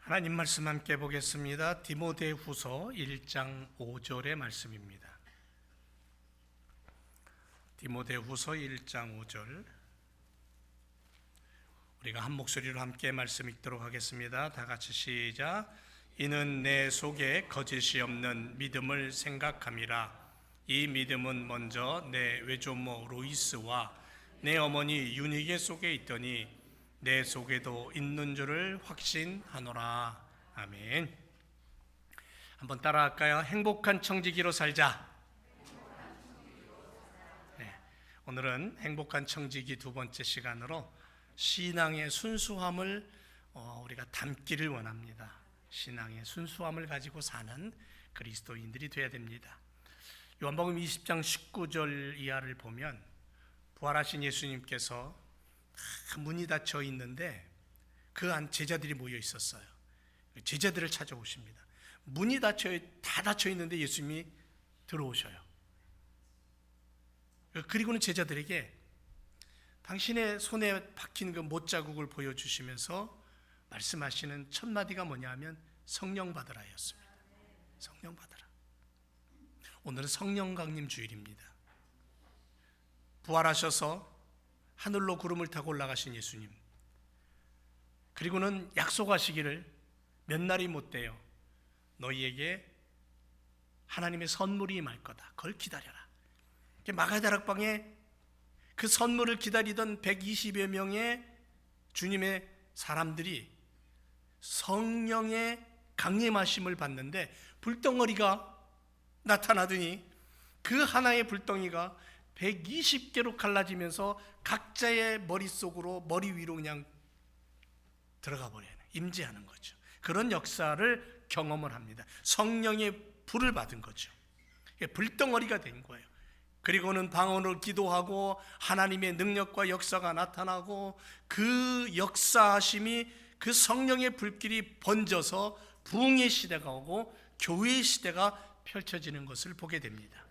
하나님 말씀 함께 보겠습니다. 디모데후서 1장 5절의 말씀입니다. 디모데후서 1장 5절, 우리가 한 목소리로 함께 말씀 읽도록 하겠습니다. 다 같이 시작. 이는 내 속에 거짓이 없는 믿음을 생각함이라. 이 믿음은 먼저 내 외조모 로이스와 내 어머니 유니게 속에 있더니 내 속에도 있는 줄을 확신하노라. 아멘. 한번 따라할까요? 행복한 청지기로 살자. 네, 오늘은 행복한 청지기 두 번째 시간으로 신앙의 순수함을 우리가 담기를 원합니다. 신앙의 순수함을 가지고 사는 그리스도인들이 되어야 됩니다. 요한복음 20장 19절 이하를 보면 부활하신 예수님께서 문이 닫혀 있는데 그 안 제자들이 모여 있었어요. 제자들을 찾아오십니다. 문이 다 닫혀 있는데 예수님이 들어오셔요. 그리고는 제자들에게 당신의 손에 박힌 그 못자국을 보여주시면서 말씀하시는 첫 마디가 뭐냐 하면 성령 받으라였습니다. 성령 받으라. 오늘은 성령 강림 주일입니다. 부활하셔서 하늘로 구름을 타고 올라가신 예수님, 그리고는 약속하시기를 몇 날이 못 돼요. 너희에게 하나님의 선물이 임할 거다. 그걸 기다려라. 마가다락방에 그 선물을 기다리던 120여 명의 주님의 사람들이 성령의 강림하심을 받는데 불덩어리가 나타나더니 그 하나의 불덩이가 120개로 갈라지면서 각자의 머릿속으로, 머리 위로 그냥 들어가 버려요. 임재하는 거죠. 그런 역사를 경험을 합니다. 성령의 불을 받은 거죠. 불덩어리가 된 거예요. 그리고는 방언으로 기도하고 하나님의 능력과 역사가 나타나고 그 역사하심이, 그 성령의 불길이 번져서 부흥의 시대가 오고 교회의 시대가 펼쳐지는 것을 보게 됩니다.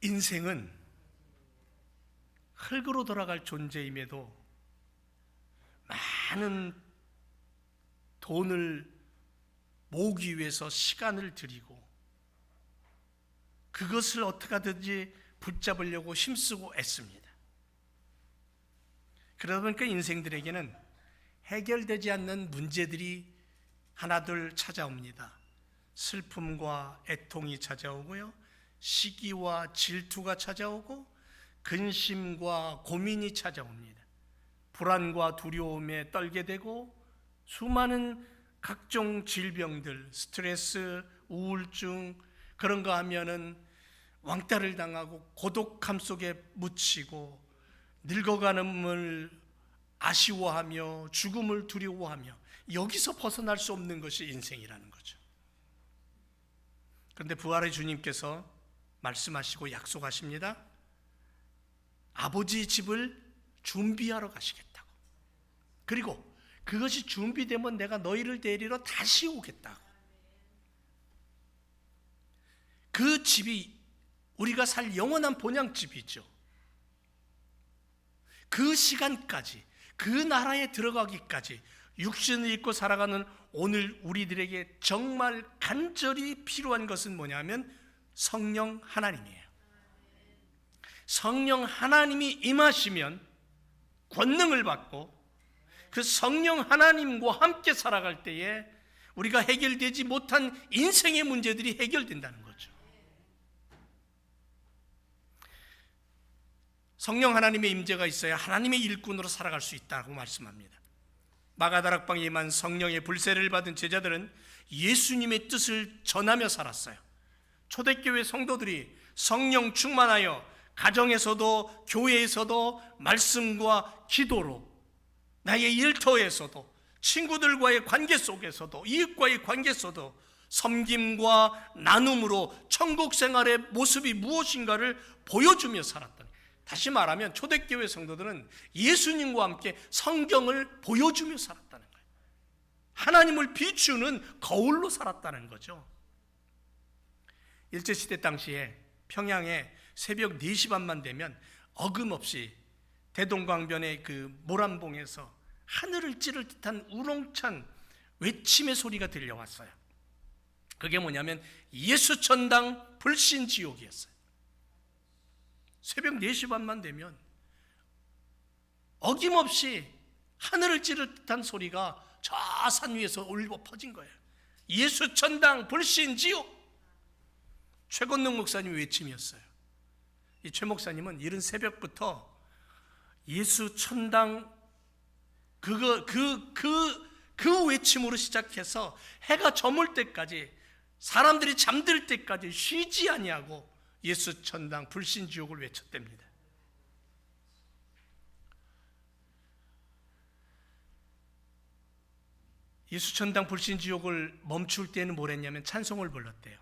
인생은 흙으로 돌아갈 존재임에도 많은 돈을 모으기 위해서 시간을 들이고 그것을 어떻게 하든지 붙잡으려고 힘쓰고 애씁니다. 그러다 보니까 인생들에게는 해결되지 않는 문제들이 하나둘 찾아옵니다. 슬픔과 애통이 찾아오고요, 시기와 질투가 찾아오고 근심과 고민이 찾아옵니다. 불안과 두려움에 떨게 되고 수많은 각종 질병들, 스트레스, 우울증, 그런 거 하면은 왕따를 당하고 고독함 속에 묻히고 늙어가는을 아쉬워하며 죽음을 두려워하며 여기서 벗어날 수 없는 것이 인생이라는 거죠. 그런데 부활의 주님께서 말씀하시고 약속하십니다. 아버지 집을 준비하러 가시겠다고. 그리고 그것이 준비되면 내가 너희를 데리러 다시 오겠다고. 그 집이 우리가 살 영원한 본향집이죠. 그 시간까지, 그 나라에 들어가기까지 육신을 입고 살아가는 오늘 우리들에게 정말 간절히 필요한 것은 뭐냐면 성령 하나님이에요. 성령 하나님이 임하시면 권능을 받고 그 성령 하나님과 함께 살아갈 때에 우리가 해결되지 못한 인생의 문제들이 해결된다는 거죠. 성령 하나님의 임재가 있어야 하나님의 일꾼으로 살아갈 수 있다고 말씀합니다. 마가다락방에 임한 성령의 불세를 받은 제자들은 예수님의 뜻을 전하며 살았어요. 초대교회 성도들이 성령 충만하여 가정에서도 교회에서도 말씀과 기도로, 나의 일터에서도, 친구들과의 관계 속에서도, 이웃과의 관계 속에서도 섬김과 나눔으로 천국 생활의 모습이 무엇인가를 보여주며 살았다. 다시 말하면 초대교회 성도들은 예수님과 함께 성경을 보여주며 살았다는 거예요. 하나님을 비추는 거울로 살았다는 거죠. 일제시대 당시에 평양에 새벽 4시 반만 되면 어김없이 대동강변의 그 모란봉에서 하늘을 찌를 듯한 우렁찬 외침의 소리가 들려왔어요. 그게 뭐냐면 예수천당 불신지옥이었어요. 새벽 4시 반만 되면 어김없이 하늘을 찌를 듯한 소리가 저 산 위에서 울고 퍼진 거예요. 예수천당 불신지옥. 최건능 목사님 외침이었어요. 이 최 목사님은 이른 새벽부터 예수천당 그 외침으로 시작해서 해가 저물 때까지, 사람들이 잠들 때까지 쉬지 아니하고 예수천당 불신지옥을 외쳤답니다. 예수천당 불신지옥을 멈출 때는 뭘 했냐면 찬송을 불렀대요.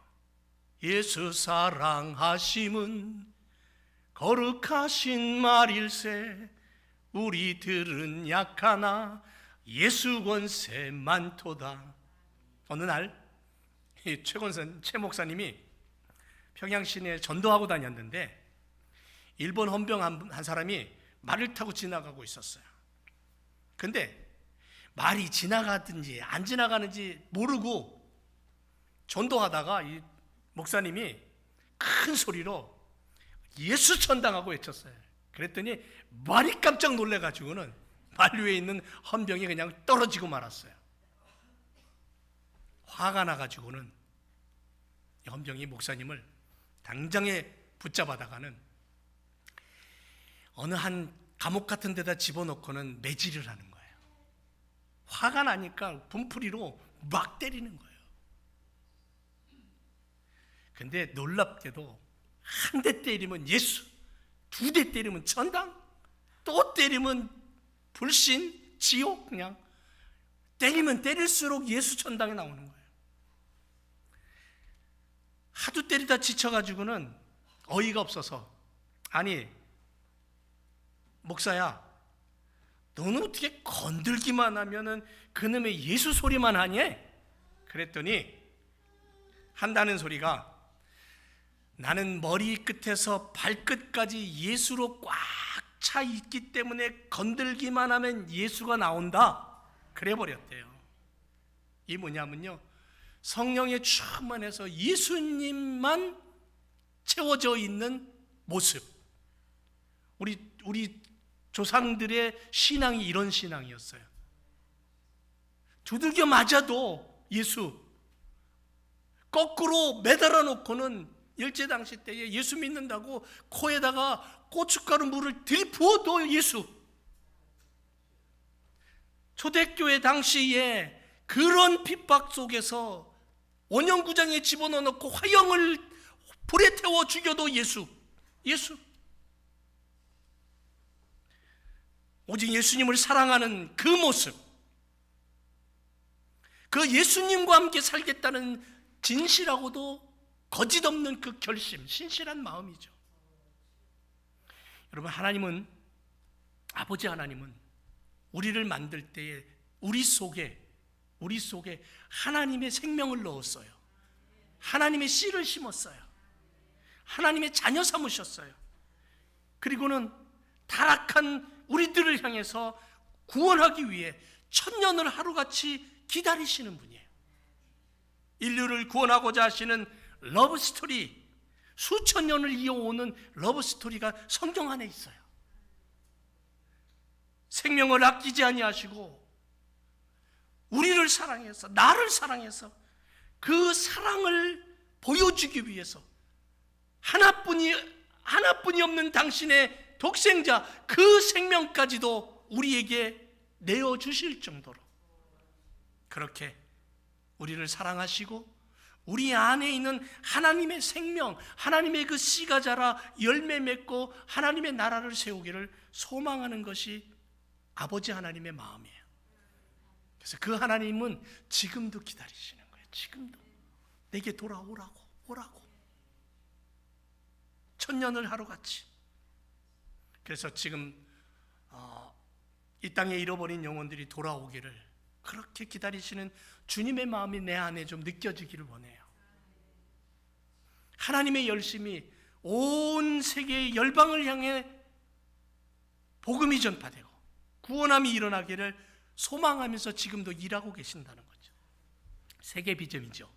예수 사랑하심은 거룩하신 말일세, 우리들은 약하나 예수 권세 많도다. 어느 날 최 목사님이 평양 시내에 전도하고 다녔는데 일본 헌병 한 사람이 말을 타고 지나가고 있었어요. 근데 말이 지나가든지 안 지나가는지 모르고 전도하다가 이 목사님이 큰 소리로 예수 천당하고 외쳤어요. 그랬더니 말이 깜짝 놀래가지고는 말 위에 있는 헌병이 그냥 떨어지고 말았어요. 화가 나가지고는 이 헌병이 목사님을 당장에 붙잡아다가는 어느 한 감옥 같은 데다 집어넣고는 매질을 하는 거예요. 화가 나니까 분풀이로 막 때리는 거예요. 근데 놀랍게도 한 대 때리면 예수, 2대 때리면 천당, 또 때리면 불신, 지옥, 그냥 때리면 때릴수록 예수 천당에 나오는 거예요. 하도 때리다 지쳐가지고는 어이가 없어서, 아니 목사야, 너는 어떻게 건들기만 하면은 그놈의 예수 소리만 하니? 그랬더니 한다는 소리가, 나는 머리 끝에서 발끝까지 예수로 꽉 차 있기 때문에 건들기만 하면 예수가 나온다. 그래 버렸대요. 이 뭐냐면요, 성령에 충만해서 예수님만 채워져 있는 모습. 우리 조상들의 신앙이 이런 신앙이었어요. 두들겨 맞아도 예수, 거꾸로 매달아 놓고는 일제당시 때에 예수 믿는다고 코에다가 고춧가루 물을 들이부어도 예수. 초대교회 당시에 그런 핍박 속에서 원형구장에 집어넣고 화형을 불에 태워 죽여도 예수. 오직 예수님을 사랑하는 그 모습, 그 예수님과 함께 살겠다는 진실하고도 거짓 없는 그 결심, 신실한 마음이죠. 여러분, 아버지 하나님은 우리를 만들 때에 우리 속에 하나님의 생명을 넣었어요. 하나님의 씨를 심었어요. 하나님의 자녀 삼으셨어요. 그리고는 타락한 우리들을 향해서 구원하기 위해 천년을 하루같이 기다리시는 분이에요. 인류를 구원하고자 하시는 러브스토리, 수천 년을 이어오는 러브스토리가 성경 안에 있어요. 생명을 아끼지 아니하시고 우리를 사랑해서, 나를 사랑해서 그 사랑을 보여주기 위해서 하나뿐이 없는 당신의 독생자, 그 생명까지도 우리에게 내어주실 정도로 그렇게 우리를 사랑하시고 우리 안에 있는 하나님의 생명, 하나님의 그 씨가 자라 열매 맺고 하나님의 나라를 세우기를 소망하는 것이 아버지 하나님의 마음이에요. 그래서 그 하나님은 지금도 기다리시는 거예요. 지금도 내게 오라고 천년을 하루같이. 그래서 지금 이 땅에 잃어버린 영혼들이 돌아오기를 그렇게 기다리시는 주님의 마음이 내 안에 좀 느껴지기를 원해요. 하나님의 열심이 온 세계의 열방을 향해 복음이 전파되고 구원함이 일어나기를 소망하면서 지금도 일하고 계신다는 거죠. 세계 비전이죠.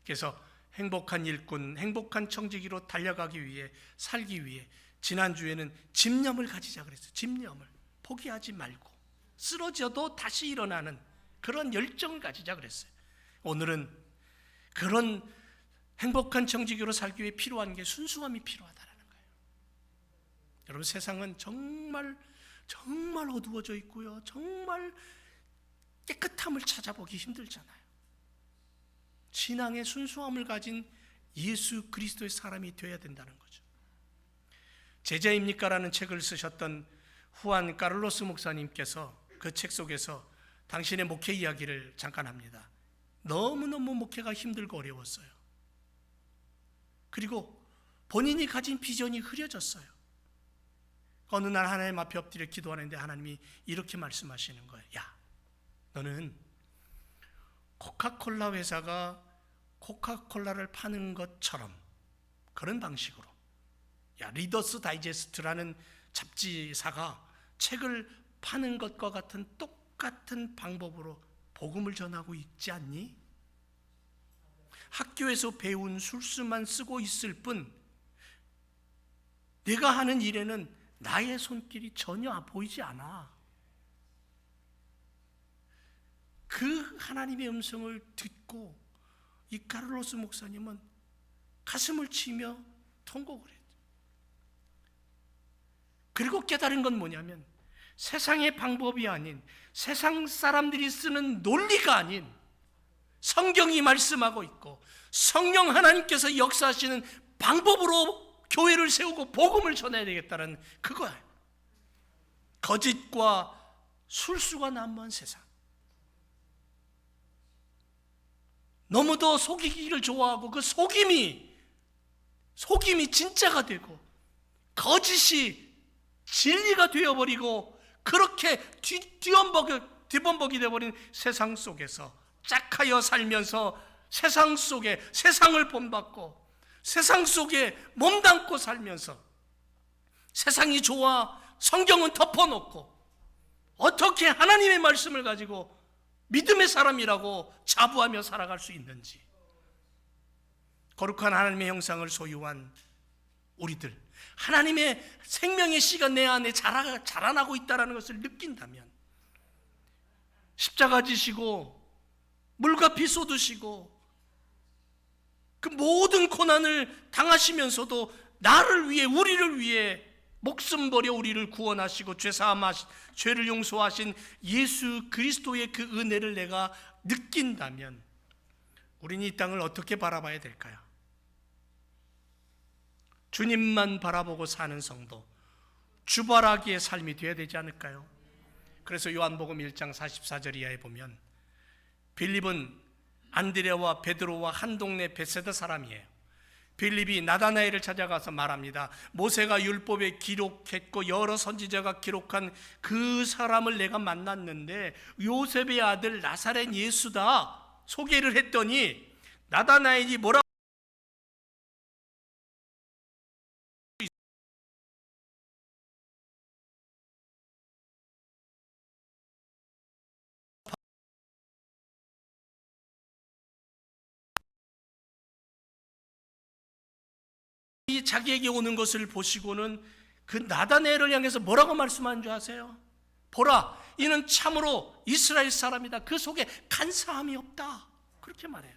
그래서 행복한 일꾼, 행복한 청지기로 달려가기 위해, 살기 위해 지난주에는 집념을 가지자 그랬어요. 집념을 포기하지 말고 쓰러져도 다시 일어나는 그런 열정을 가지자 그랬어요. 오늘은 그런 행복한 청지기로 살기 위해 필요한 게 순수함이 필요하다는 거예요. 여러분, 세상은 정말 어두워져 있고요, 정말 깨끗함을 찾아보기 힘들잖아요. 신앙의 순수함을 가진 예수 그리스도의 사람이 되어야 된다는 거죠. 제자입니까? 라는 책을 쓰셨던 후안 카를로스 목사님께서 그 책 속에서 당신의 목회 이야기를 잠깐 합니다. 너무너무 목회가 힘들고 어려웠어요. 그리고 본인이 가진 비전이 흐려졌어요. 어느 날 하나님 앞에 엎드려 기도하는데 하나님이 이렇게 말씀하시는 거예요. 야, 너는 코카콜라 회사가 코카콜라를 파는 것처럼 그런 방식으로, 야, 리더스 다이제스트라는 잡지사가 책을 파는 것과 같은 똑같은 방법으로 복음을 전하고 있지 않니? 학교에서 배운 술수만 쓰고 있을 뿐 내가 하는 일에는 나의 손길이 전혀 보이지 않아. 그 하나님의 음성을 듣고 이 카를로스 목사님은 가슴을 치며 통곡을 했죠. 그리고 깨달은 건 뭐냐면 세상의 방법이 아닌, 세상 사람들이 쓰는 논리가 아닌 성경이 말씀하고 있고 성령 하나님께서 역사하시는 방법으로 교회를 세우고 복음을 전해야 되겠다는 그거예요. 거짓과 술수가 난무한 세상, 너무도 속이기를 좋아하고 그 속임이 진짜가 되고 거짓이 진리가 되어버리고 그렇게 뒤범벅이 되어버린 세상 속에서 짝하여 살면서 세상 속에 세상을 본받고 세상 속에 몸담고 살면서 세상이 좋아 성경은 덮어놓고 어떻게 하나님의 말씀을 가지고 믿음의 사람이라고 자부하며 살아갈 수 있는지, 거룩한 하나님의 형상을 소유한 우리들, 하나님의 생명의 씨가 내 안에 자라나고 있다는 것을 느낀다면 십자가 지시고 물과 피 쏟으시고 그 모든 고난을 당하시면서도 나를 위해, 우리를 위해 목숨 버려 우리를 구원하시고 죄를 용서하신 예수 그리스도의 그 은혜를 내가 느낀다면 우리는 이 땅을 어떻게 바라봐야 될까요? 주님만 바라보고 사는 성도, 주바라기의 삶이 되어야 되지 않을까요? 그래서 요한복음 1장 44절 이하에 보면 빌립은 안드레와 베드로와 한 동네 베세다 사람이에요. 빌립이 나다나엘을 찾아가서 말합니다. 모세가 율법에 기록했고 여러 선지자가 기록한 그 사람을 내가 만났는데 요셉의 아들 나사렛 예수다 소개를 했더니 나다나엘이 뭐라고 자기에게 오는 것을 보시고는 그 나다나엘을 향해서 뭐라고 말씀하는 줄 아세요? 보라, 이는 참으로 이스라엘 사람이다. 그 속에 간사함이 없다. 그렇게 말해요.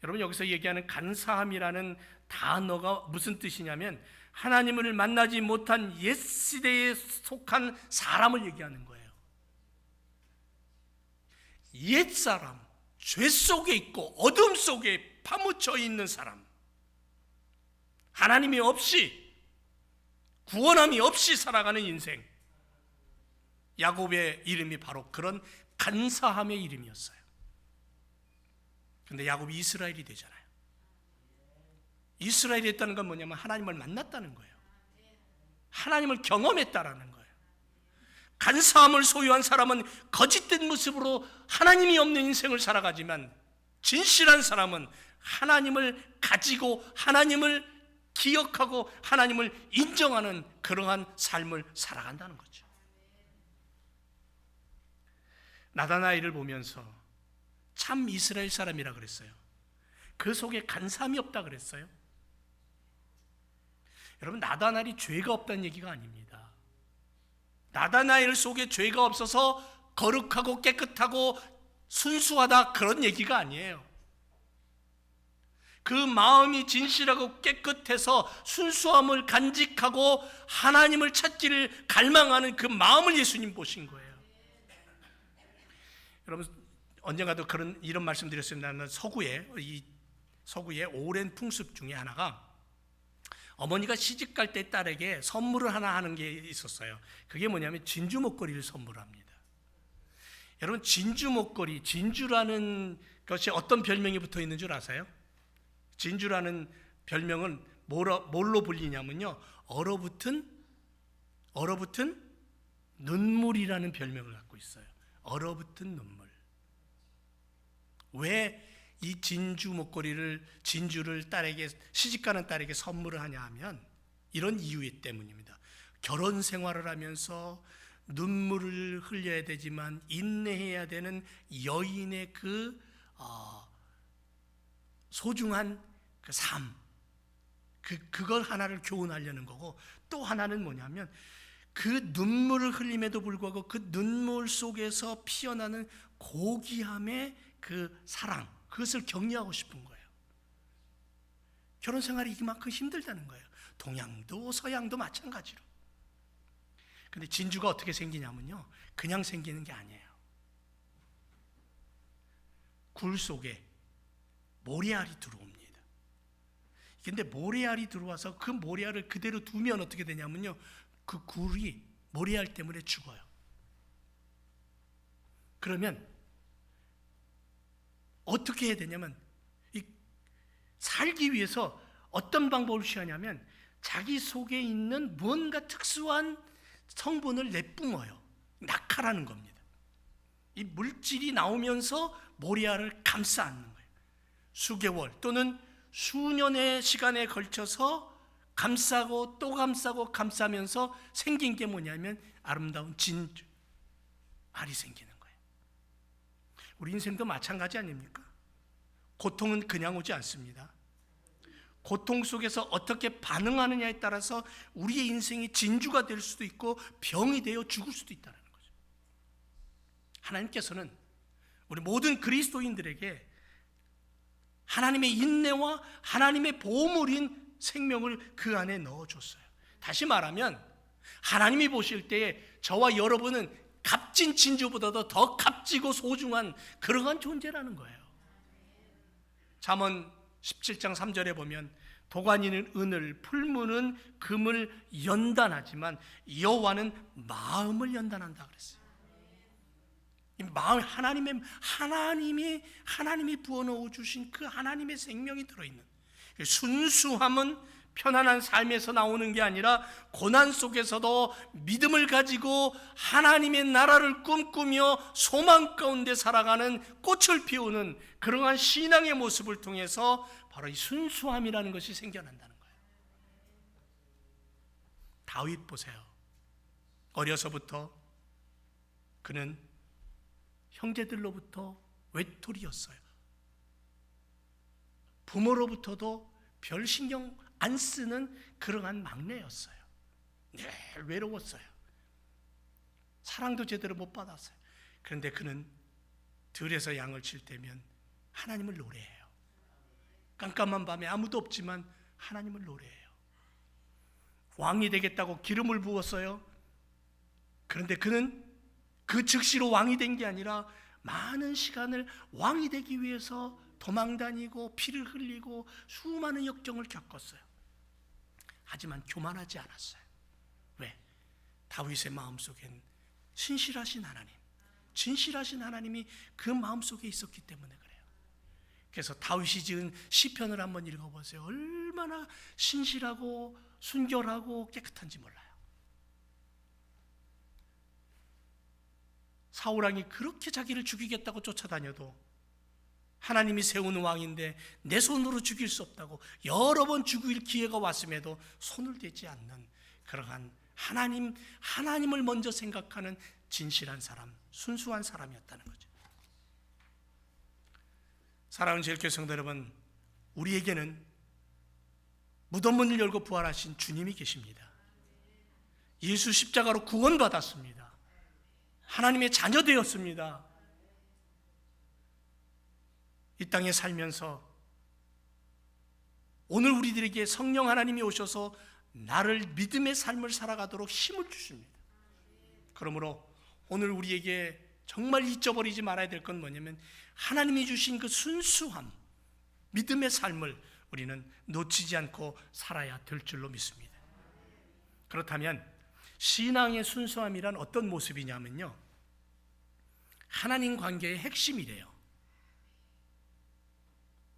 여러분, 여기서 얘기하는 간사함이라는 단어가 무슨 뜻이냐면 하나님을 만나지 못한 옛 시대에 속한 사람을 얘기하는 거예요. 옛 사람, 죄 속에 있고 어둠 속에 파묻혀 있는 사람, 하나님이 없이, 구원함이 없이 살아가는 인생, 야곱의 이름이 바로 그런 간사함의 이름이었어요. 그런데 야곱이 이스라엘이 되잖아요. 이스라엘이 됐다는 건 뭐냐면 하나님을 만났다는 거예요. 하나님을 경험했다라는 거예요. 간사함을 소유한 사람은 거짓된 모습으로 하나님이 없는 인생을 살아가지만 진실한 사람은 하나님을 가지고 하나님을 기억하고 하나님을 인정하는 그러한 삶을 살아간다는 거죠. 나다나엘을 보면서 참 이스라엘 사람이라 그랬어요. 그 속에 간사함이 없다 그랬어요. 여러분, 나다나엘이 죄가 없다는 얘기가 아닙니다. 나다나엘 속에 죄가 없어서 거룩하고 깨끗하고 순수하다, 그런 얘기가 아니에요. 그 마음이 진실하고 깨끗해서 순수함을 간직하고 하나님을 찾기를 갈망하는 그 마음을 예수님 보신 거예요. 여러분, 언젠가도 이런 말씀 드렸습니다. 나는 서구의 오랜 풍습 중에 하나가, 어머니가 시집 갈 때 딸에게 선물을 하나 하는 게 있었어요. 그게 뭐냐면 진주 목걸이를 선물합니다. 여러분, 진주 목걸이, 진주라는 것이 어떤 별명이 붙어 있는 줄 아세요? 진주라는 별명은 뭘로 불리냐면요, 얼어붙은 눈물이라는 별명을 갖고 있어요. 얼어붙은 눈물. 왜 이 진주를 딸에게, 시집가는 딸에게 선물을 하냐 하면 이런 이유 때문입니다. 결혼 생활을 하면서 눈물을 흘려야 되지만 인내해야 되는 여인의 그 소중한 그 삶, 그걸 하나를 교훈하려는 거고, 또 하나는 뭐냐면 그 눈물을 흘림에도 불구하고 그 눈물 속에서 피어나는 고귀함의 그 사랑, 그것을 격려하고 싶은 거예요. 결혼 생활이 이만큼 힘들다는 거예요. 동양도 서양도 마찬가지로. 근데 진주가 어떻게 생기냐면요, 그냥 생기는 게 아니에요. 굴 속에 모래알이 들어옵니다. 근데 모래알이 들어와서 그 모래알을 그대로 두면 어떻게 되냐면요, 그 굴이 모래알 때문에 죽어요. 그러면 어떻게 해야 되냐면, 살기 위해서 어떤 방법을 취하냐면 자기 속에 있는 뭔가 특수한 성분을 내뿜어요. 낙하라는 겁니다. 이 물질이 나오면서 모래알을 감싸 안는 거예요. 수개월 또는 수년의 시간에 걸쳐서 감싸고 또 감싸고 감싸면서 생긴 게 뭐냐면 아름다운 진주, 알이 생기는 거예요. 우리 인생도 마찬가지 아닙니까? 고통은 그냥 오지 않습니다. 고통 속에서 어떻게 반응하느냐에 따라서 우리의 인생이 진주가 될 수도 있고 병이 되어 죽을 수도 있다는 거죠. 하나님께서는 우리 모든 그리스도인들에게 하나님의 인내와 하나님의 보물인 생명을 그 안에 넣어줬어요. 다시 말하면 하나님이 보실 때에 저와 여러분은 값진 진주보다도 더 값지고 소중한 그러한 존재라는 거예요. 잠언 17장 3절에 보면 도가니는 은을, 풀무는 금을 연단하지만 여호와는 마음을 연단한다 그랬어요. 이 마음, 하나님이 부어넣어 주신 그 하나님의 생명이 들어있는 순수함은 편안한 삶에서 나오는 게 아니라 고난 속에서도 믿음을 가지고 하나님의 나라를 꿈꾸며 소망 가운데 살아가는 꽃을 피우는 그러한 신앙의 모습을 통해서 바로 이 순수함이라는 것이 생겨난다는 거예요. 다윗 보세요. 어려서부터 그는 형제들로부터 외톨이였어요. 부모로부터도 별 신경 안 쓰는 그러한 막내였어요. 늘 외로웠어요. 사랑도 제대로 못 받았어요. 그런데 그는 들에서 양을 칠 때면 하나님을 노래해요. 깜깜한 밤에 아무도 없지만 하나님을 노래해요. 왕이 되겠다고 기름을 부었어요. 그런데 그는 그 즉시로 왕이 된 게 아니라 많은 시간을 왕이 되기 위해서 도망다니고 피를 흘리고 수많은 역경을 겪었어요. 하지만 교만하지 않았어요. 왜? 다윗의 마음속엔 신실하신 하나님, 진실하신 하나님이 그 마음속에 있었기 때문에 그래요. 그래서 다윗이 지은 시편을 한번 읽어보세요. 얼마나 신실하고 순결하고 깨끗한지 몰라요. 사울왕이 그렇게 자기를 죽이겠다고 쫓아다녀도 하나님이 세우는 왕인데 내 손으로 죽일 수 없다고 여러 번 죽일 기회가 왔음에도 손을 대지 않는 그러한 하나님을 먼저 생각하는 진실한 사람, 순수한 사람이었다는 거죠. 사랑하는 제일교회 성도 여러분, 우리에게는 무덤 문을 열고 부활하신 주님이 계십니다. 예수 십자가로 구원받았습니다. 하나님의 자녀 되었습니다. 이 땅에 살면서 오늘 우리들에게 성령 하나님이 오셔서 나를 믿음의 삶을 살아가도록 힘을 주십니다. 그러므로 오늘 우리에게 정말 잊어버리지 말아야 될 건 뭐냐면 하나님이 주신 그 순수함, 믿음의 삶을 우리는 놓치지 않고 살아야 될 줄로 믿습니다. 그렇다면 신앙의 순수함이란 어떤 모습이냐면요, 하나님 관계의 핵심이래요.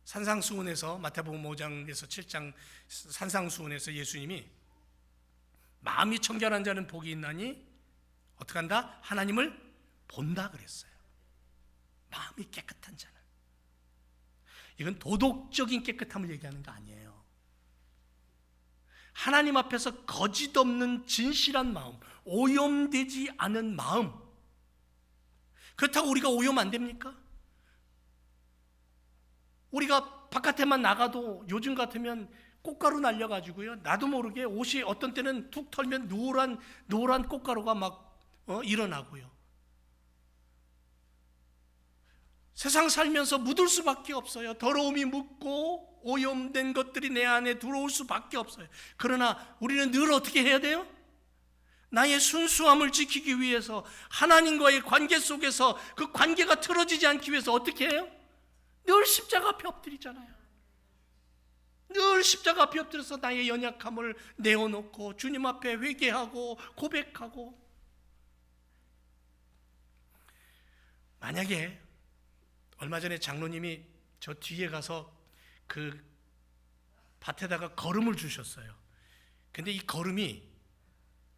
산상수훈에서, 마태복음 5장에서 7장 산상수훈에서 예수님이 마음이 청결한 자는 복이 있나니 어떻게 한다? 하나님을 본다 그랬어요. 마음이 깨끗한 자는. 이건 도덕적인 깨끗함을 얘기하는 거 아니에요. 하나님 앞에서 거짓 없는 진실한 마음, 오염되지 않은 마음. 그렇다고 우리가 오염 안 됩니까? 우리가 바깥에만 나가도 요즘 같으면 꽃가루 날려가지고요, 나도 모르게 옷이 어떤 때는 툭 털면 노란 꽃가루가 막 일어나고요. 세상 살면서 묻을 수밖에 없어요. 더러움이 묻고 오염된 것들이 내 안에 들어올 수밖에 없어요. 그러나 우리는 늘 어떻게 해야 돼요? 나의 순수함을 지키기 위해서, 하나님과의 관계 속에서 그 관계가 틀어지지 않기 위해서 어떻게 해요? 늘 십자가 앞에 엎드리잖아요. 늘 십자가 앞에 엎드려서 나의 연약함을 내어놓고 주님 앞에 회개하고 고백하고. 만약에 얼마 전에 장로님이 저 뒤에 가서 그 밭에다가 거름을 주셨어요. 근데 이 거름이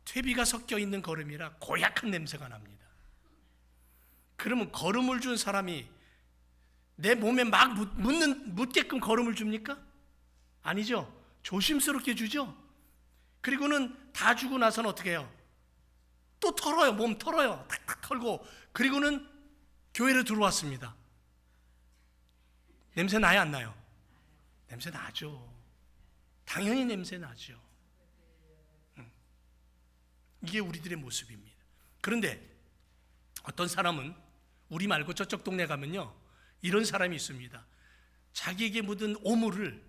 퇴비가 섞여 있는 거름이라 고약한 냄새가 납니다. 그러면 거름을 준 사람이 내 몸에 막 묻게끔 거름을 줍니까? 아니죠. 조심스럽게 주죠. 그리고는 다 주고 나서는 어떻게 해요? 또 털어요. 몸 털어요. 탁탁 털고. 그리고는 교회로 들어왔습니다. 냄새 나요, 안 나요? 냄새 나죠. 당연히 냄새 나죠. 이게 우리들의 모습입니다. 그런데 어떤 사람은 우리 말고 저쪽 동네 가면요, 이런 사람이 있습니다. 자기에게 묻은 오물을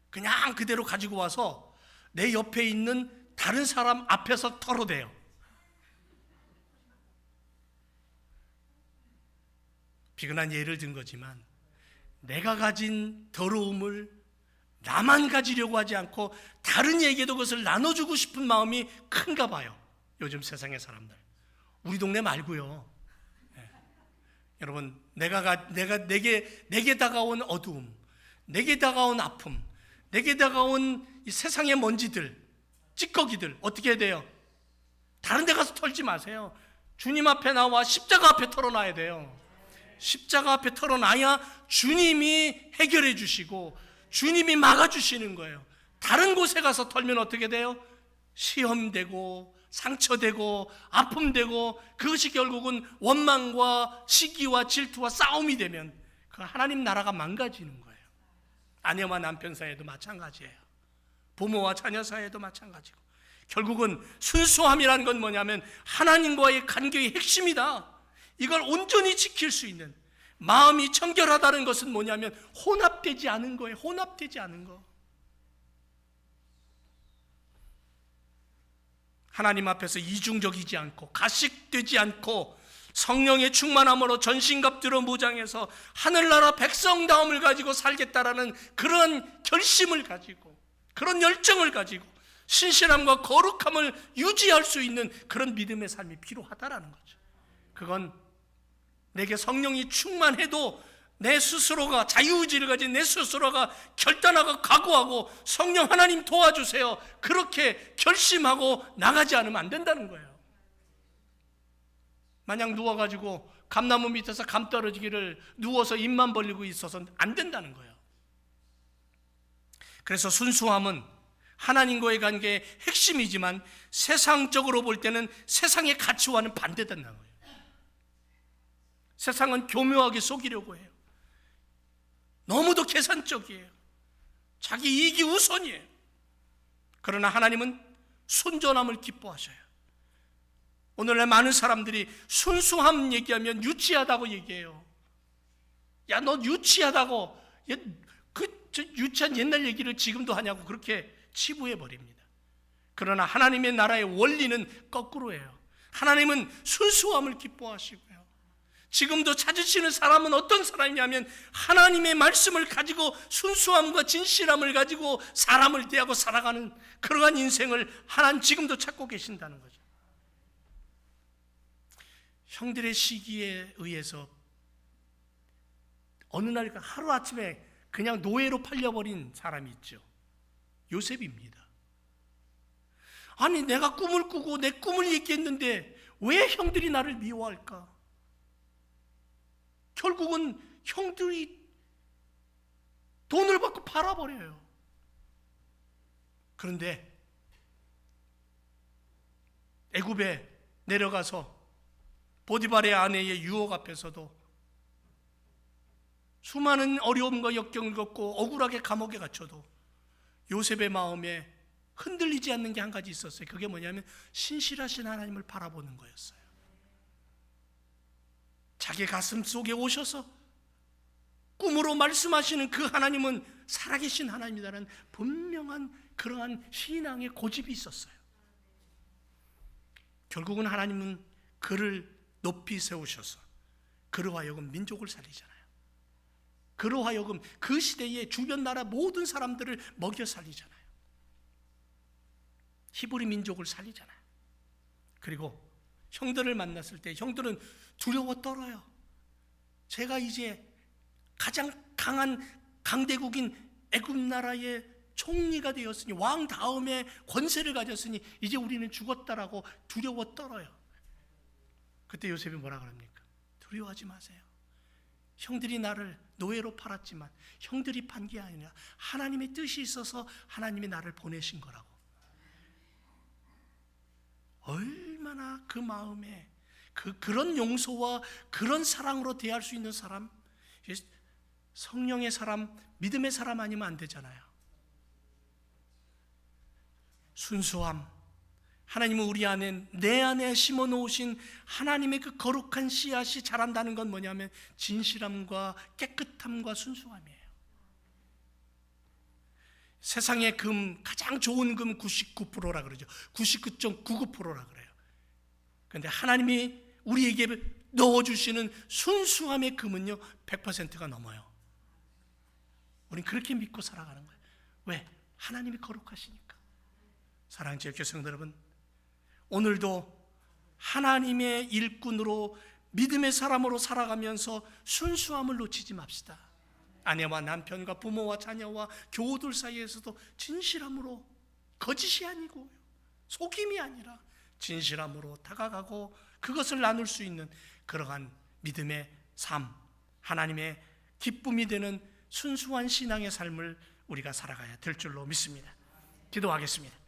그냥 그대로 가지고 와서 내 옆에 있는 다른 사람 앞에서 털어대요. 비근한 예를 든 거지만 내가 가진 더러움을 나만 가지려고 하지 않고 다른 이에게도 그것을 나눠주고 싶은 마음이 큰가 봐요. 요즘 세상의 사람들. 우리 동네 말고요. 네. 여러분, 내게 다가온 어두움, 내게 다가온 아픔, 내게 다가온 이 세상의 먼지들, 찌꺼기들 어떻게 해야 돼요? 다른 데 가서 털지 마세요. 주님 앞에 나와 십자가 앞에 털어놔야 돼요. 십자가 앞에 털어놔야 주님이 해결해 주시고 주님이 막아주시는 거예요. 다른 곳에 가서 털면 어떻게 돼요? 시험되고 상처되고 아픔되고, 그것이 결국은 원망과 시기와 질투와 싸움이 되면 그 하나님 나라가 망가지는 거예요. 아내와 남편 사이에도 마찬가지예요. 부모와 자녀 사이에도 마찬가지고. 결국은 순수함이라는 건 뭐냐면 하나님과의 관계의 핵심이다. 이걸 온전히 지킬 수 있는, 마음이 청결하다는 것은 뭐냐면 혼합되지 않은 거예요. 혼합되지 않은 거. 하나님 앞에서 이중적이지 않고 가식되지 않고 성령의 충만함으로 전신갑주로 무장해서 하늘나라 백성다움을 가지고 살겠다라는 그런 결심을 가지고, 그런 열정을 가지고 신실함과 거룩함을 유지할 수 있는 그런 믿음의 삶이 필요하다라는 거죠. 그건 내게 성령이 충만해도 내 스스로가, 자유의지를 가진 내 스스로가 결단하고 각오하고 성령 하나님 도와주세요, 그렇게 결심하고 나가지 않으면 안 된다는 거예요. 마냥 누워가지고 감나무 밑에서 감 떨어지기를 누워서 입만 벌리고 있어서는 안 된다는 거예요. 그래서 순수함은 하나님과의 관계의 핵심이지만 세상적으로 볼 때는 세상의 가치와는 반대된다는 거예요. 세상은 교묘하게 속이려고 해요. 너무도 계산적이에요. 자기 이익이 우선이에요. 그러나 하나님은 순전함을 기뻐하셔요. 오늘날 많은 사람들이 순수함 얘기하면 유치하다고 얘기해요. 야, 너 유치하다고. 야, 저 유치한 옛날 얘기를 지금도 하냐고 그렇게 치부해 버립니다. 그러나 하나님의 나라의 원리는 거꾸로예요. 하나님은 순수함을 기뻐하시고요. 지금도 찾으시는 사람은 어떤 사람이냐면 하나님의 말씀을 가지고 순수함과 진실함을 가지고 사람을 대하고 살아가는 그러한 인생을 하나님 지금도 찾고 계신다는 거죠. 형들의 시기에 의해서 어느 날 하루아침에 그냥 노예로 팔려버린 사람이 있죠. 요셉입니다. 아니, 내가 꿈을 꾸고 내 꿈을 얘기했는데 왜 형들이 나를 미워할까? 결국은 형들이 돈을 받고 팔아버려요. 그런데 애굽에 내려가서 보디발의 아내의 유혹 앞에서도 수많은 어려움과 역경을 겪고 억울하게 감옥에 갇혀도 요셉의 마음에 흔들리지 않는 게 한 가지 있었어요. 그게 뭐냐면 신실하신 하나님을 바라보는 거였어요. 자기 가슴 속에 오셔서 꿈으로 말씀하시는 그 하나님은 살아계신 하나님이라는 분명한 그러한 신앙의 고집이 있었어요. 결국은 하나님은 그를 높이 세우셔서 그로 하여금 민족을 살리잖아요. 그로 하여금 그 시대의 주변 나라 모든 사람들을 먹여 살리잖아요. 히브리 민족을 살리잖아요. 그리고 형들을 만났을 때 형들은 두려워 떨어요. 제가 이제 가장 강한 강대국인 애굽 나라의 총리가 되었으니, 왕 다음에 권세를 가졌으니 이제 우리는 죽었다라고 두려워 떨어요. 그때 요셉이 뭐라 그럽니까? 두려워하지 마세요. 형들이 나를 노예로 팔았지만 형들이 판 게 아니라 하나님의 뜻이 있어서 하나님이 나를 보내신 거라고. 얼마나 그 마음에 그런 용서와 그런 사랑으로 대할 수 있는 사람, 성령의 사람, 믿음의 사람 아니면 안 되잖아요. 순수함, 하나님은 우리 안에, 내 안에 심어 놓으신 하나님의 그 거룩한 씨앗이 자란다는 건 뭐냐면 진실함과 깨끗함과 순수함이에요. 세상의 금, 가장 좋은 금 99%라 그러죠. 99.99%라 그래요. 그런데 하나님이 우리에게 넣어주시는 순수함의 금은요 100%가 넘어요. 우린 그렇게 믿고 살아가는 거예요. 왜? 하나님이 거룩하시니까. 사랑하는 지역교회 성도 여러분, 오늘도 하나님의 일꾼으로 믿음의 사람으로 살아가면서 순수함을 놓치지 맙시다. 아내와 남편과 부모와 자녀와 교우들 사이에서도 진실함으로, 거짓이 아니고 속임이 아니라 진실함으로 다가가고 그것을 나눌 수 있는 그러한 믿음의 삶, 하나님의 기쁨이 되는 순수한 신앙의 삶을 우리가 살아가야 될 줄로 믿습니다. 기도하겠습니다.